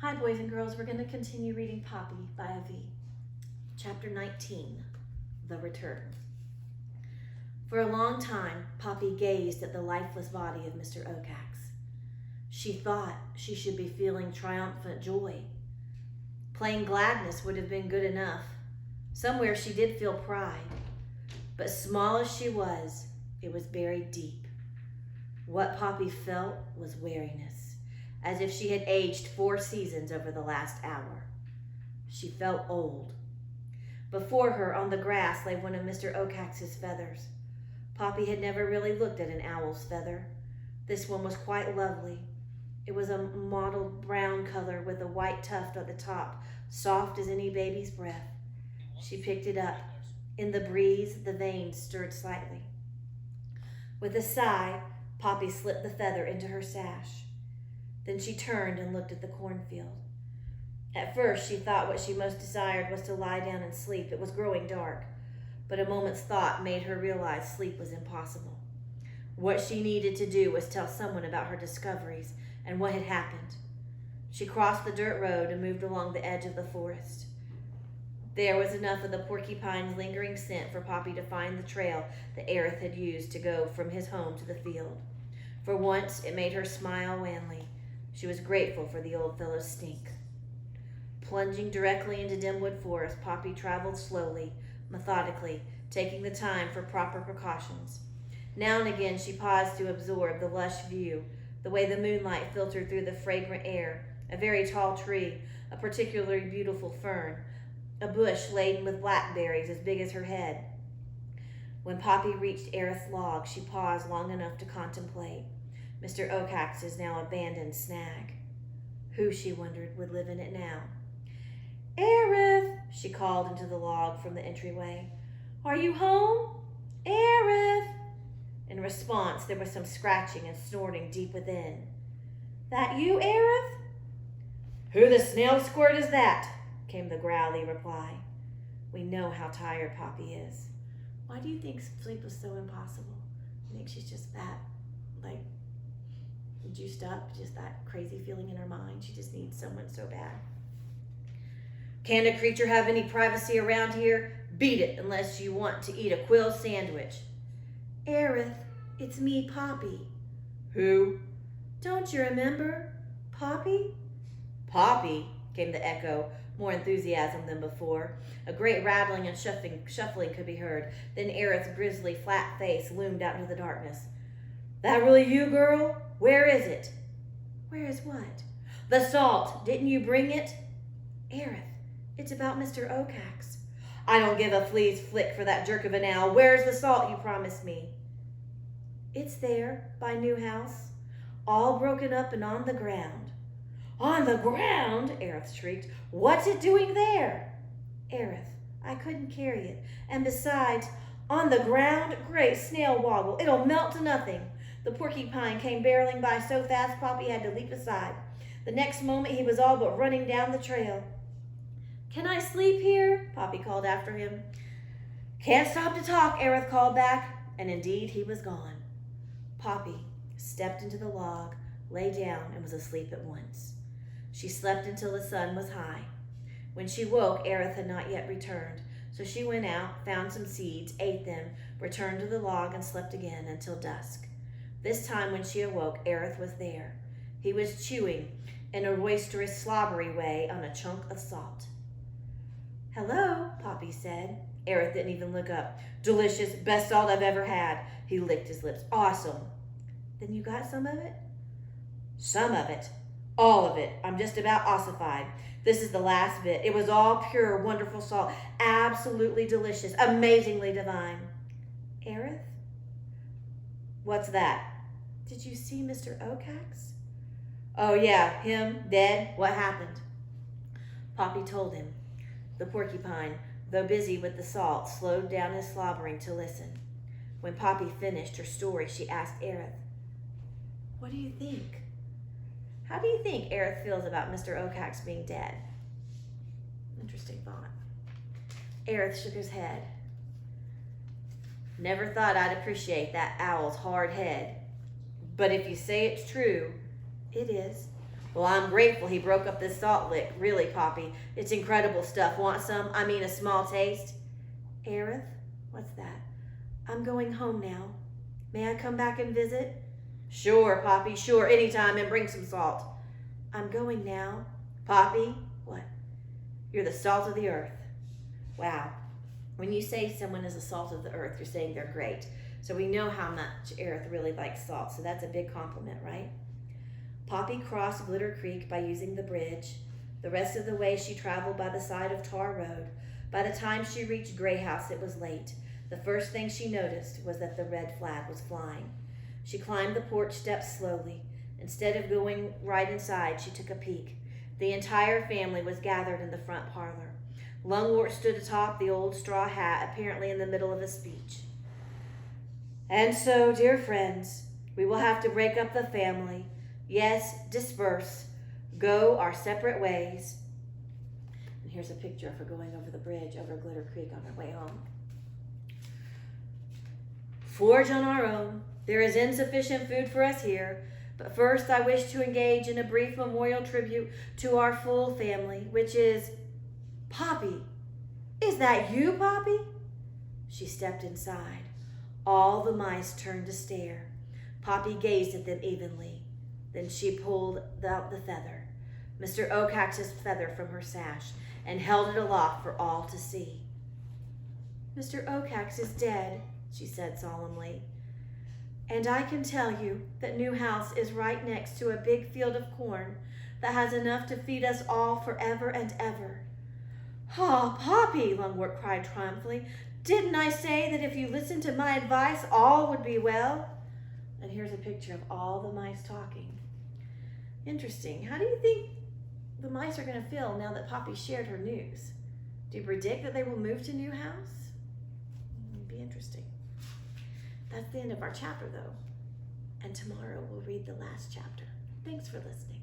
Hi, boys and girls. We're going to continue reading Poppy by Avi. Chapter 19, The Return. For a long time, Poppy gazed at the lifeless body of Mr. Okax. She thought she should be feeling triumphant joy. Plain gladness would have been good enough. Somewhere she did feel pride. But small as she was, it was buried deep. What Poppy felt was weariness, as if she had aged 4 seasons over the last hour. She felt old. Before her, on the grass, lay one of Mr. Okax's feathers. Poppy had never really looked at an owl's feather. This one was quite lovely. It was a mottled brown color with a white tuft at the top, soft as any baby's breath. She picked it up. In the breeze, the veins stirred slightly. With a sigh, Poppy slipped the feather into her sash. Then she turned and looked at the cornfield. At first, she thought what she most desired was to lie down and sleep. It was growing dark, but a moment's thought made her realize sleep was impossible. What she needed to do was tell someone about her discoveries and what had happened. She crossed the dirt road and moved along the edge of the forest. There was enough of the porcupine's lingering scent for Poppy to find the trail that Aerith had used to go from his home to the field. For once, it made her smile wanly. She was grateful for the old fellow's stink. Plunging directly into Dimwood Forest, Poppy traveled slowly, methodically, taking the time for proper precautions. Now and again, she paused to absorb the lush view, the way the moonlight filtered through the fragrant air, a very tall tree, a particularly beautiful fern, a bush laden with blackberries as big as her head. When Poppy reached Aerith's log, she paused long enough to contemplate Mr. Okax's now abandoned snag. Who, she wondered, would live in it now? "Aerith," she called into the log from the entryway. "Are you home? Aerith!" In response, there was some scratching and snorting deep within. "That you, Aerith?" "Who the snail squirt is that?" came the growly reply. We know how tired Poppy is. Why do you think sleep was so impossible? You think she's just that, juiced up, just that crazy feeling in her mind? She just needs someone so bad. "Can a creature have any privacy around here? Beat it unless you want to eat a quill sandwich." "Aerith, it's me, Poppy." "Who?" "Don't you remember? Poppy?" "Poppy?" came the echo, more enthusiasm than before. A great rattling and shuffling could be heard. Then Aerith's grisly, flat face loomed out into the darkness. "That really you, girl? Where is it?" "Where is what?" "The salt. Didn't you bring it?" "Aerith, it's about Mr. Okax." "I don't give a flea's flick for that jerk of an owl. Where's the salt you promised me?" "It's there, by Newhouse, all broken up and on the ground." "On the ground?" Aerith shrieked. "What's it doing there?" "Aerith, I couldn't carry it. And besides, on the ground? Great snail woggle. It'll melt to nothing." The porcupine came barreling by so fast Poppy had to leap aside. The next moment he was all but running down the trail. "Can I sleep here?" Poppy called after him. "Can't stop to talk," Aerith called back, and indeed he was gone. Poppy stepped into the log, lay down, and was asleep at once. She slept until the sun was high. When she woke, Aerith had not yet returned, so she went out, found some seeds, ate them, returned to the log, and slept again until dusk. This time when she awoke, Aerith was there. He was chewing, in a roisterous, slobbery way, on a chunk of salt. "Hello," Poppy said. Aerith didn't even look up. "Delicious, best salt I've ever had." He licked his lips. "Awesome." "Then you got some of it?" "Some of it. All of it. I'm just about ossified. This is the last bit. It was all pure, wonderful salt. Absolutely delicious. Amazingly divine." "Aerith?" "What's that?" "Did you see Mr. Okax?" "Oh, yeah, him, dead. What happened?" Poppy told him. The porcupine, though busy with the salt, slowed down his slobbering to listen. When Poppy finished her story, she asked Aerith, "What do you think? How do you think Aerith feels about Mr. Okax being dead?" Interesting thought. Aerith shook his head. "Never thought I'd appreciate that owl's hard head. But if you say it's true..." "It is. Well, I'm grateful he broke up this salt lick. Really, Poppy. It's incredible stuff. Want some? I mean, a small taste? Aerith? What's that? I'm going home now. May I come back and visit? Sure, Poppy, sure, anytime, and bring some salt. I'm going now. Poppy? What? You're the salt of the earth. Wow. When you say someone is the salt of the earth, you're saying they're great. So we know how much Aerith really likes salt, so that's a big compliment, right? Poppy crossed Glitter Creek by using the bridge. The rest of the way she traveled by the side of Tar Road. By the time she reached Gray House, it was late. The first thing she noticed was that the red flag was flying. She climbed the porch steps slowly. Instead of going right inside, she took a peek. The entire family was gathered in the front parlor. Lungwort stood atop the old straw hat, apparently in the middle of a speech. And so, dear friends, we will have to break up the family. Yes, disperse. Go our separate ways. And here's a picture of her going over the bridge over Glitter Creek on her way home. Forage on our own. There is insufficient food for us here. But first I wish to engage in a brief memorial tribute to our full family, which is... Poppy! Is that you, Poppy? She stepped inside. All the mice turned to stare. Poppy gazed at them evenly. Then she pulled out the feather, Mr. Oakhax's feather, from her sash and held it aloft for all to see. Mr. Oakhax is dead, she said solemnly. And I can tell you that New House is right next to a big field of corn that has enough to feed us all forever and ever. Oh, Poppy, Lungwort cried triumphantly. Didn't I say that if you listened to my advice, all would be well? And here's a picture of all the mice talking. Interesting. How do you think the mice are going to feel now that Poppy shared her news? Do you predict that they will move to New House? It'd be interesting. That's the end of our chapter, though. And tomorrow we'll read the last chapter. Thanks for listening.